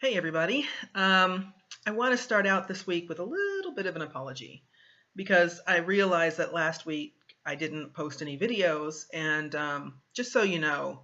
Hey everybody. I want to start out this week with a little bit of an apology because I realized that last week I didn't post any videos, and just so you know,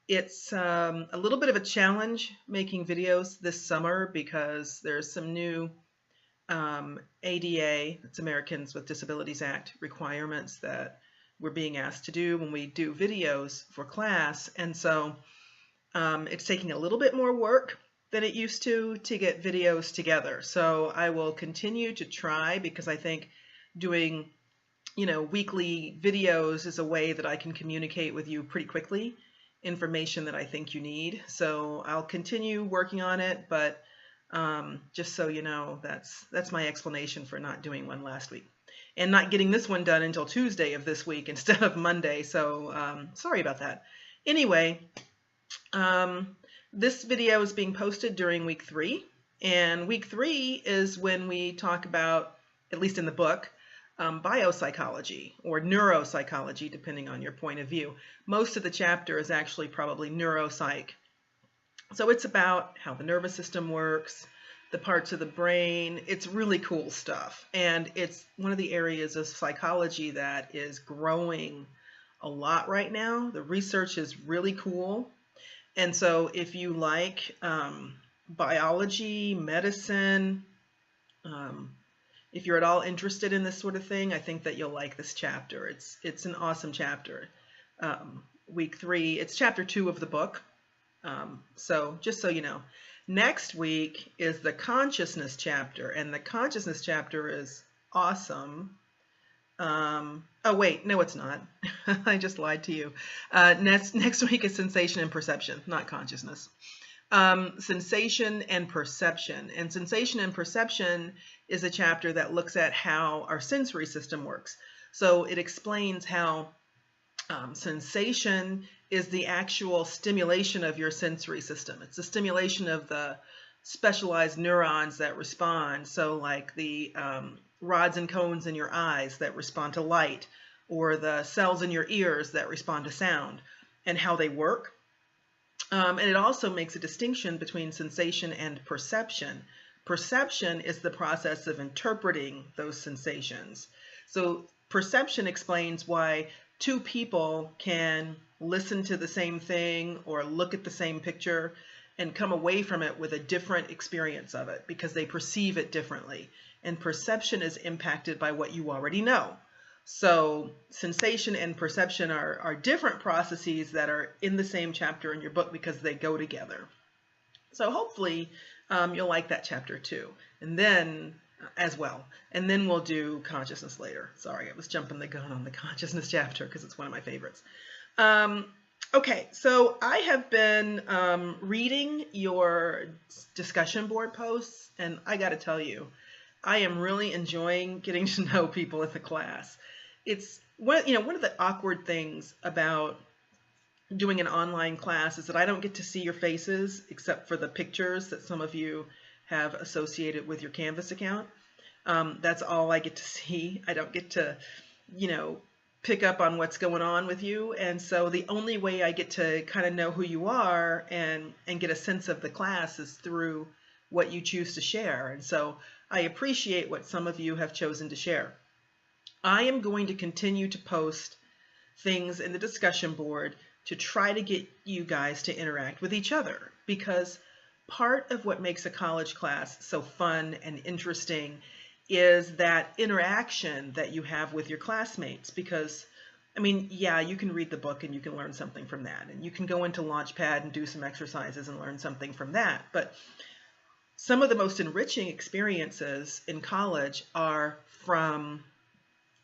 it's a little bit of a challenge making videos this summer because there's some new ADA, that's Americans with Disabilities Act, requirements that we're being asked to do when we do videos for class, and so it's taking a little bit more work than it used to get videos together. So I will continue to try because I think doing, weekly videos is a way that I can communicate with you pretty quickly, information that I think you need. So I'll continue working on it, but just so you know, that's my explanation for not doing one last week and not getting this one done until Tuesday of this week instead of Monday. So sorry about that. Anyway, this video is being posted during week 3, and week 3 is when we talk about, at least in the book, biopsychology or neuropsychology, depending on your point of view. Most of the chapter is actually probably neuropsych. So it's about how the nervous system works, the parts of the brain. It's really cool stuff, and it's one of the areas of psychology that is growing a lot right now. The research is really cool. And so if you like biology, medicine, if you're at all interested in this sort of thing, I think that you'll like this chapter. It's an awesome chapter. Week 3, it's chapter 2 of the book. So just so you know. Next week is the consciousness chapter, and the consciousness chapter is awesome. Oh wait, no it's not. I just lied to you. Next week is sensation and perception, not consciousness. Sensation and perception. And sensation and perception is a chapter that looks at how our sensory system works. So it explains how sensation is the actual stimulation of your sensory system. It's the stimulation of the specialized neurons that respond. So like the rods and cones in your eyes that respond to light, or the cells in your ears that respond to sound, and how they work. And it also makes a distinction between sensation and perception. Perception is the process of interpreting those sensations. So perception explains why two people can listen to the same thing or look at the same picture and come away from it with a different experience of it because they perceive it differently. And perception is impacted by what you already know. So sensation and perception are different processes that are in the same chapter in your book because they go together. So hopefully you'll like that chapter too. And then as well. And then we'll do consciousness later. Sorry, I was jumping the gun on the consciousness chapter because it's one of my favorites. Okay, so I have been reading your discussion board posts, and I got to tell you, I am really enjoying getting to know people in the class. It's one of the awkward things about doing an online class is that I don't get to see your faces except for the pictures that some of you have associated with your Canvas account. That's all I get to see. I don't get to, pick up on what's going on with you. And so the only way I get to kind of know who you are and get a sense of the class is through what you choose to share. And so I appreciate what some of you have chosen to share. I am going to continue to post things in the discussion board to try to get you guys to interact with each other, because part of what makes a college class so fun and interesting is that interaction that you have with your classmates. Because, yeah, you can read the book and you can learn something from that, and you can go into Launchpad and do some exercises and learn something from that. But some of the most enriching experiences in college are from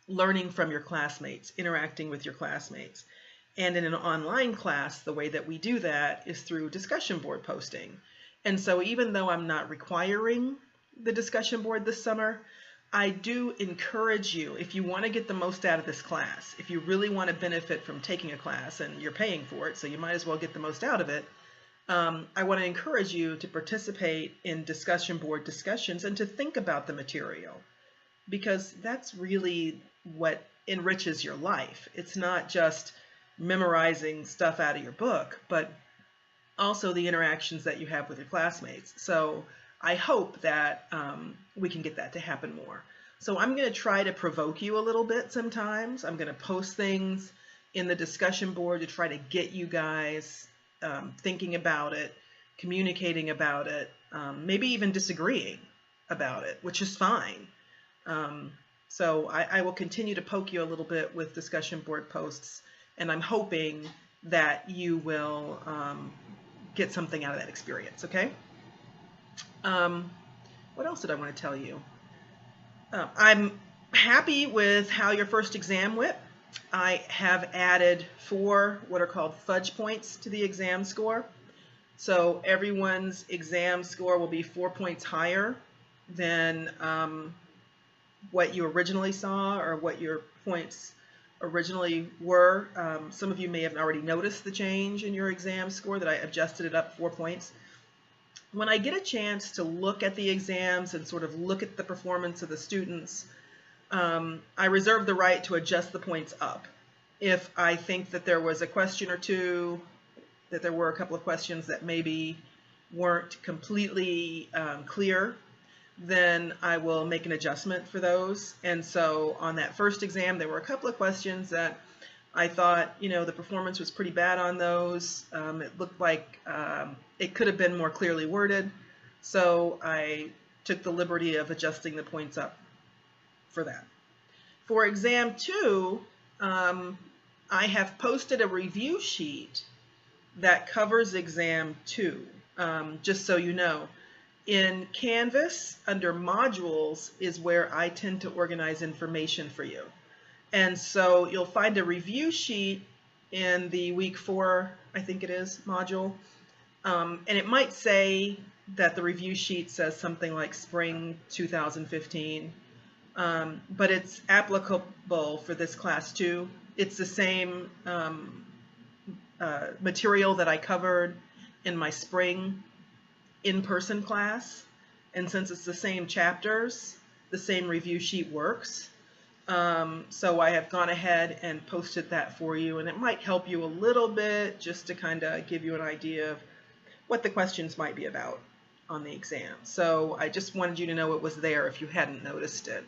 learning from your classmates, interacting with your classmates. And in an online class, the way that we do that is through discussion board posting. And so even though I'm not requiring the discussion board this summer, I do encourage you, if you want to get the most out of this class, if you really want to benefit from taking a class, and you're paying for it, so you might as well get the most out of it, I want to encourage you to participate in discussion board discussions and to think about the material, because that's really what enriches your life. It's not just memorizing stuff out of your book, but also the interactions that you have with your classmates. So I hope that we can get that to happen more. So I'm going to try to provoke you a little bit sometimes. I'm going to post things in the discussion board to try to get you guys thinking about it, communicating about it, maybe even disagreeing about it, which is fine. So I will continue to poke you a little bit with discussion board posts, and I'm hoping that you will get something out of that experience, okay? What else did I want to tell you? I'm happy with how your first exam went. I have added 4 what are called fudge points to the exam score. So everyone's exam score will be 4 points higher than what you originally saw or what your points originally were. Some of you may have already noticed the change in your exam score, that I adjusted it up 4 points. When I get a chance to look at the exams and sort of look at the performance of the students, I reserve the right to adjust the points up. If I think that there was a question or two, that there were a couple of questions that maybe weren't completely clear, then I will make an adjustment for those. And so on that first exam, there were a couple of questions that I thought, the performance was pretty bad on those. It looked like it could have been more clearly worded. So I took the liberty of adjusting the points up for that. For exam 2, I have posted a review sheet that covers exam 2, just so you know. In Canvas, under modules is where I tend to organize information for you. And so you'll find a review sheet in the week 4, I think it is, module. And it might say that the review sheet says something like spring 2015, but it's applicable for this class too. It's the same material that I covered in my spring in-person class, and since it's the same chapters, the same review sheet works. So I have gone ahead and posted that for you, and it might help you a little bit just to kind of give you an idea of what the questions might be about on the exam. So I just wanted you to know it was there if you hadn't noticed it.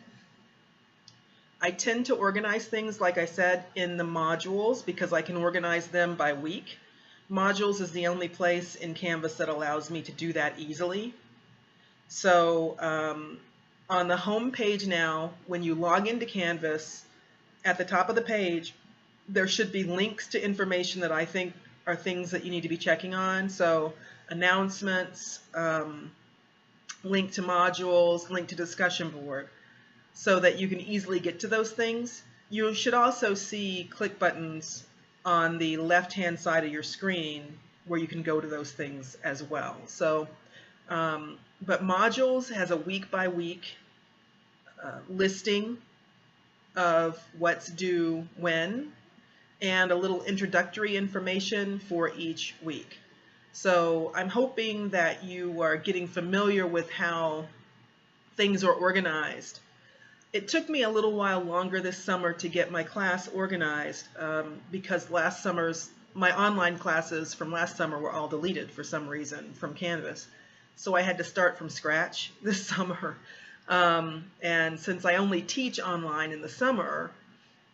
I tend to organize things, like I said, in the modules because I can organize them by week. Modules is the only place in Canvas that allows me to do that easily. So on the home page now, when you log into Canvas, at the top of the page, there should be links to information that I think are things that you need to be checking on. So announcements, link to modules, link to discussion board, so that you can easily get to those things. You should also see click buttons on the left-hand side of your screen where you can go to those things as well. So, but modules has a week-by-week listing of what's due when, and a little introductory information for each week. So I'm hoping that you are getting familiar with how things are organized. It took me a little while longer this summer to get my class organized because last summer's, my online classes from last summer were all deleted for some reason from Canvas. So I had to start from scratch this summer. And since I only teach online in the summer,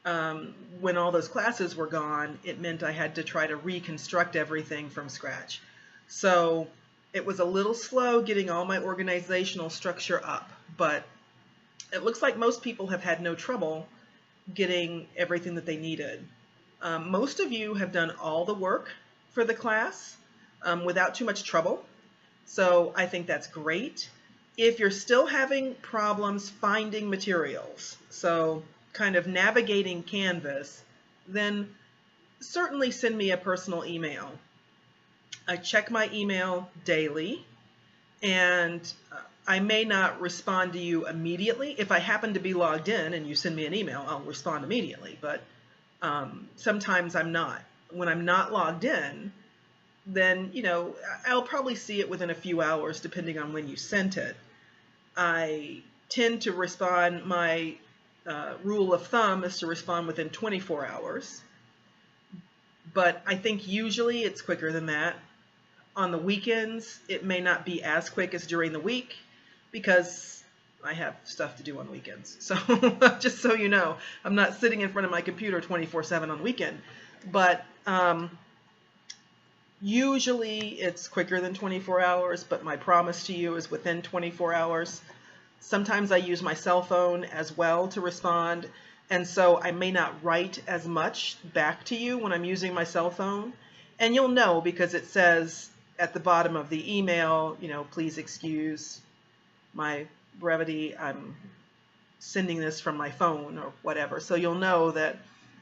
when all those classes were gone, it meant I had to try to reconstruct everything from scratch. So it was a little slow getting all my organizational structure up, but it looks like most people have had no trouble getting everything that they needed. Most of you have done all the work for the class without too much trouble, so I think that's great. If you're still having problems finding materials, so kind of navigating Canvas, then certainly send me a personal email. I check my email daily, and I may not respond to you immediately. If I happen to be logged in and you send me an email, I'll respond immediately, but sometimes I'm not. When I'm not logged in, then, I'll probably see it within a few hours depending on when you sent it. I tend to respond, my rule of thumb is to respond within 24 hours, but I think usually it's quicker than that. on the weekends, it may not be as quick as during the week because I have stuff to do on weekends. So just so you know, I'm not sitting in front of my computer 24/7 on the weekend. But usually it's quicker than 24 hours, but my promise to you is within 24 hours. Sometimes I use my cell phone as well to respond, and so I may not write as much back to you when I'm using my cell phone. And you'll know because it says at the bottom of the email, you know, please excuse my brevity, I'm sending this from my phone or whatever. So you'll know that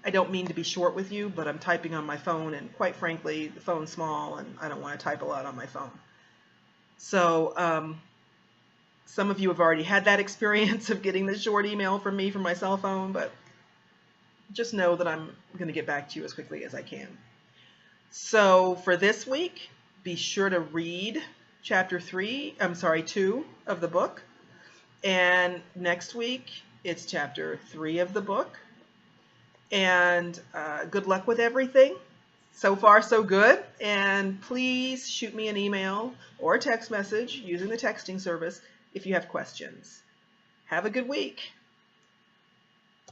I don't mean to be short with you, but I'm typing on my phone, and quite frankly, the phone's small and I don't want to type a lot on my phone. So some of you have already had that experience of getting the short email from me from my cell phone, but just know that I'm going to get back to you as quickly as I can. So for this week, be sure to read chapter 2 of the book. And next week, it's chapter 3 of the book. And good luck with everything. So far, so good. And please shoot me an email or a text message using the texting service if you have questions. Have a good week.